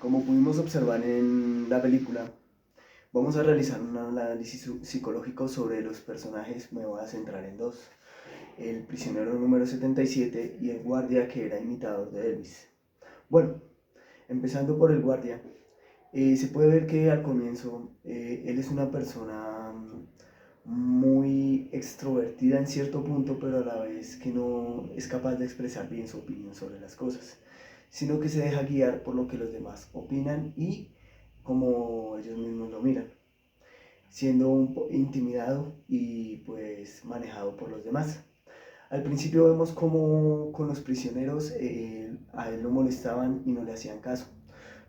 Como pudimos observar en la película, vamos a realizar un análisis psicológico sobre los personajes. Me voy a centrar en dos: el prisionero número 77 y el guardia que era imitador de Elvis. Bueno, empezando por el guardia, se puede ver que al comienzo él es una persona muy extrovertida en cierto punto, pero a la vez que no es capaz de expresar bien su opinión sobre las cosas, sino que se deja guiar por lo que los demás opinan y como ellos mismos lo miran, siendo intimidado y pues manejado por los demás. Al principio vemos como con los prisioneros a él lo molestaban y no le hacían caso.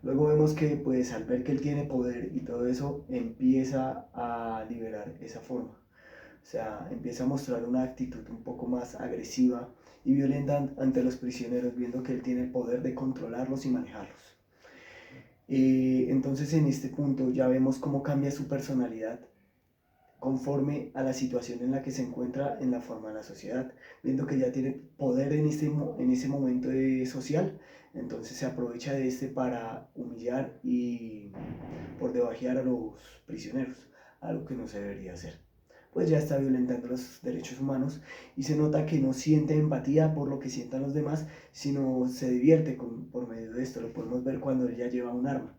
Luego vemos que pues al ver que él tiene poder y todo eso, empieza a liberar esa forma. O sea, empieza a mostrar una actitud un poco más agresiva y violenta ante los prisioneros, viendo que él tiene el poder de controlarlos y manejarlos. Entonces en este punto ya vemos cómo cambia su personalidad conforme a la situación en la que se encuentra en la forma de la sociedad, viendo que ya tiene poder en ese momento social. Entonces se aprovecha de este para humillar y por debajear a los prisioneros, algo que no se debería hacer, pues ya está violentando los derechos humanos y se nota que no siente empatía por lo que sientan los demás, sino se divierte por medio de esto. Lo podemos ver cuando él ya lleva un arma,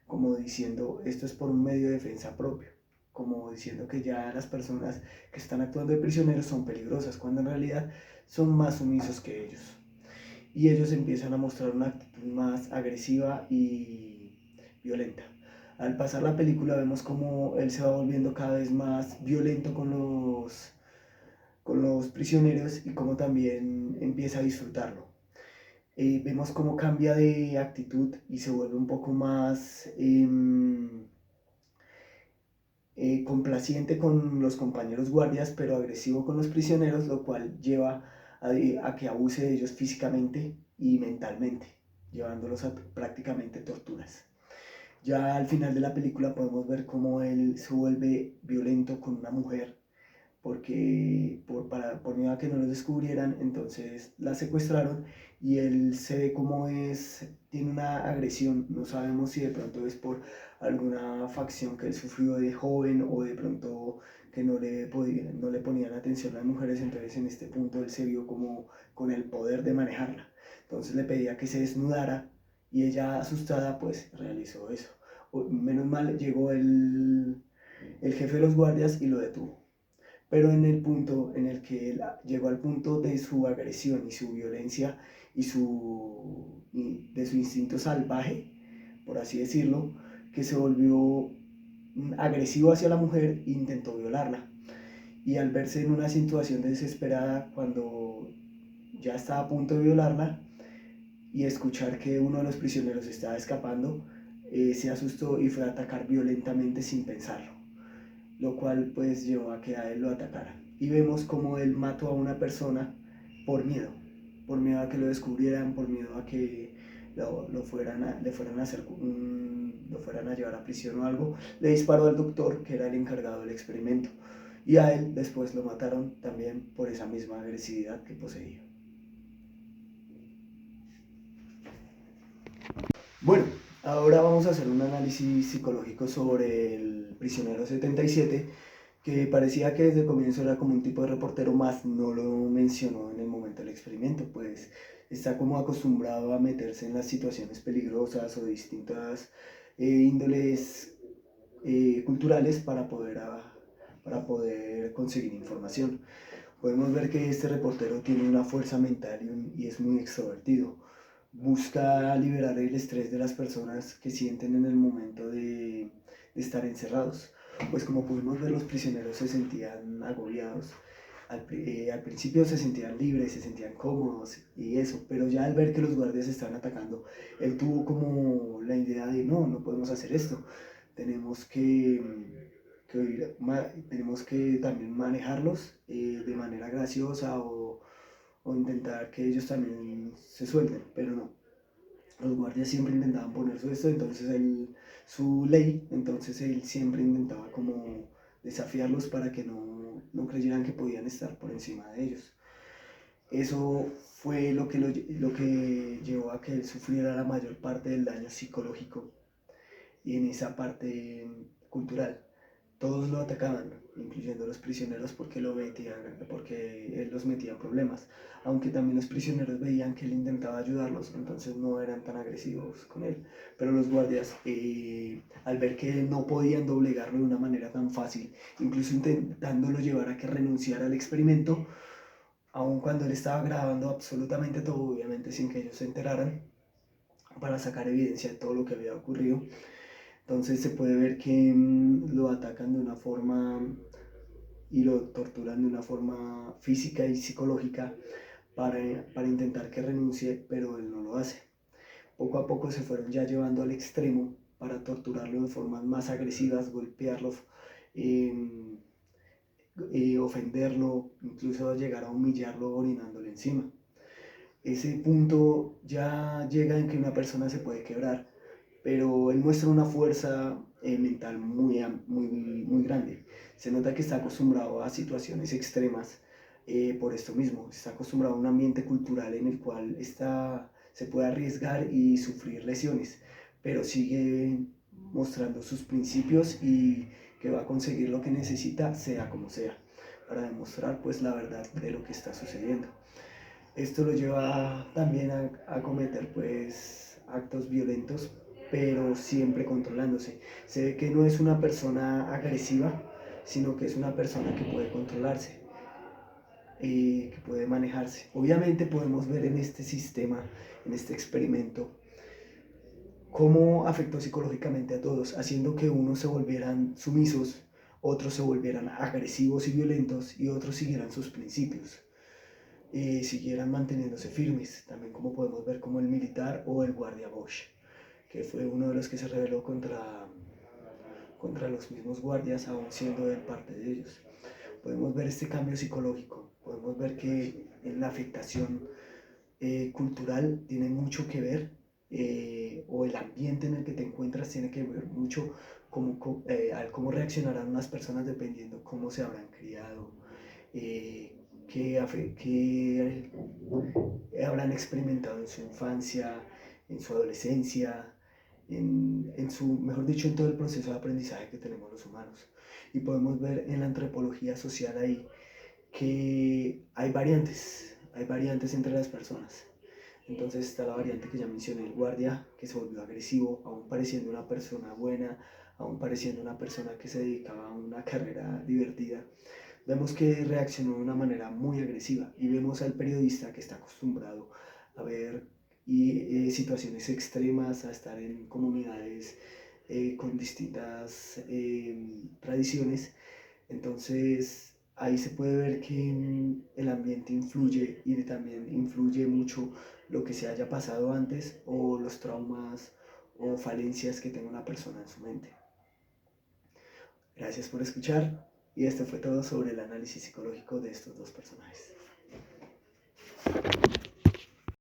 como diciendo esto es por un medio de defensa propio, como diciendo que ya las personas que están actuando de prisioneros son peligrosas, cuando en realidad son más sumisos que ellos. Y ellos empiezan a mostrar una actitud más agresiva y violenta. Al pasar la película vemos como él se va volviendo cada vez más violento con los prisioneros y como también empieza a disfrutarlo. Vemos cómo cambia de actitud y se vuelve un poco más complaciente con los compañeros guardias, pero agresivo con los prisioneros, lo cual lleva a que abuse de ellos físicamente y mentalmente, llevándolos a prácticamente torturas. Ya al final de la película podemos ver cómo él se vuelve violento con una mujer porque por miedo a que no los descubrieran, entonces la secuestraron y él se ve como tiene una agresión. No sabemos si de pronto es por alguna facción que él sufrió de joven o de pronto que no le ponían atención a las mujeres. Entonces en este punto él se vio como con el poder de manejarla. Entonces le pedía que se desnudara y ella, asustada, pues realizó eso. Menos mal llegó el jefe de los guardias y lo detuvo. Pero en el punto en el que él llegó al punto de su agresión y su violencia y de su instinto salvaje, por así decirlo, que se volvió agresivo hacia la mujer e intentó violarla. Y al verse en una situación desesperada, cuando ya estaba a punto de violarla y escuchar que uno de los prisioneros estaba escapando, se asustó y fue a atacar violentamente sin pensarlo, lo cual pues llevó a que a él lo atacara. Y vemos como él mató a una persona por miedo a que lo descubrieran, por miedo a que le fueran a hacer lo fueran a llevar a prisión o algo. Le disparó al doctor, que era el encargado del experimento, y a él después lo mataron también por esa misma agresividad que poseía. Bueno, ahora vamos a hacer un análisis psicológico sobre el prisionero 77, que parecía que desde el comienzo era como un tipo de reportero, más no lo mencionó en el momento del experimento, pues está como acostumbrado a meterse en las situaciones peligrosas o de distintas índoles culturales para poder conseguir información. Podemos ver que este reportero tiene una fuerza mental y es muy extrovertido. Busca liberar el estrés de las personas que sienten en el momento de estar encerrados. Pues como pudimos ver, los prisioneros se sentían agobiados. Al principio se sentían libres, se sentían cómodos y eso, pero ya al ver que los guardias estaban atacando, él tuvo como la idea de no podemos hacer esto, tenemos tenemos que también manejarlos de manera graciosa o intentar que ellos también se suelten, pero no. Los guardias siempre intentaban poner su esto, entonces su ley, entonces él siempre intentaba como desafiarlos para que no creyeran que podían estar por encima de ellos. Eso fue lo que llevó a que él sufriera la mayor parte del daño psicológico y en esa parte cultural. Todos lo atacaban, incluyendo los prisioneros, porque él los metía en problemas. Aunque también los prisioneros veían que él intentaba ayudarlos, entonces no eran tan agresivos con él. Pero los guardias, al ver que no podían doblegarlo de una manera tan fácil, incluso intentándolo llevar a que renunciara al experimento, aun cuando él estaba grabando absolutamente todo, obviamente sin que ellos se enteraran, para sacar evidencia de todo lo que había ocurrido. Entonces se puede ver que lo atacan de una forma y lo torturan de una forma física y psicológica para intentar que renuncie, pero él no lo hace. Poco a poco se fueron ya llevando al extremo para torturarlo de formas más agresivas, golpearlo, ofenderlo, incluso llegar a humillarlo orinándole encima. Ese punto ya llega en que una persona se puede quebrar, pero él muestra una fuerza mental muy grande. Se nota que está acostumbrado a situaciones extremas por esto mismo. Está acostumbrado a un ambiente cultural en el cual se puede arriesgar y sufrir lesiones, pero sigue mostrando sus principios y que va a conseguir lo que necesita, sea como sea, para demostrar pues la verdad de lo que está sucediendo. Esto lo lleva también a cometer pues actos violentos, pero siempre controlándose. Se ve que no es una persona agresiva, sino que es una persona que puede controlarse, que puede manejarse. Obviamente podemos ver en este sistema, en este experimento, cómo afectó psicológicamente a todos, haciendo que unos se volvieran sumisos, otros se volvieran agresivos y violentos y otros siguieran sus principios. Siguieran manteniéndose firmes, también como podemos ver como el militar o el guardia Bosch, que fue uno de los que se rebeló contra los mismos guardias, aún siendo él parte de ellos. Podemos ver este cambio psicológico, podemos ver que en la afectación cultural tiene mucho que ver, o el ambiente en el que te encuentras tiene que ver mucho al cómo reaccionarán unas personas dependiendo cómo se habrán criado, que habrán experimentado en su infancia, en su adolescencia, mejor dicho, en todo el proceso de aprendizaje que tenemos los humanos. Y podemos ver en la antropología social ahí que hay variantes entre las personas. Entonces está la variante que ya mencioné, el guardia, que se volvió agresivo, aún pareciendo una persona buena, aún pareciendo una persona que se dedicaba a una carrera divertida. Vemos que reaccionó de una manera muy agresiva y vemos al periodista que está acostumbrado a ver situaciones extremas, a estar en comunidades con distintas tradiciones. Entonces ahí se puede ver que el ambiente influye y también influye mucho lo que se haya pasado antes o los traumas o falencias que tenga una persona en su mente. Gracias por escuchar y esto fue todo sobre el análisis psicológico de estos dos personajes.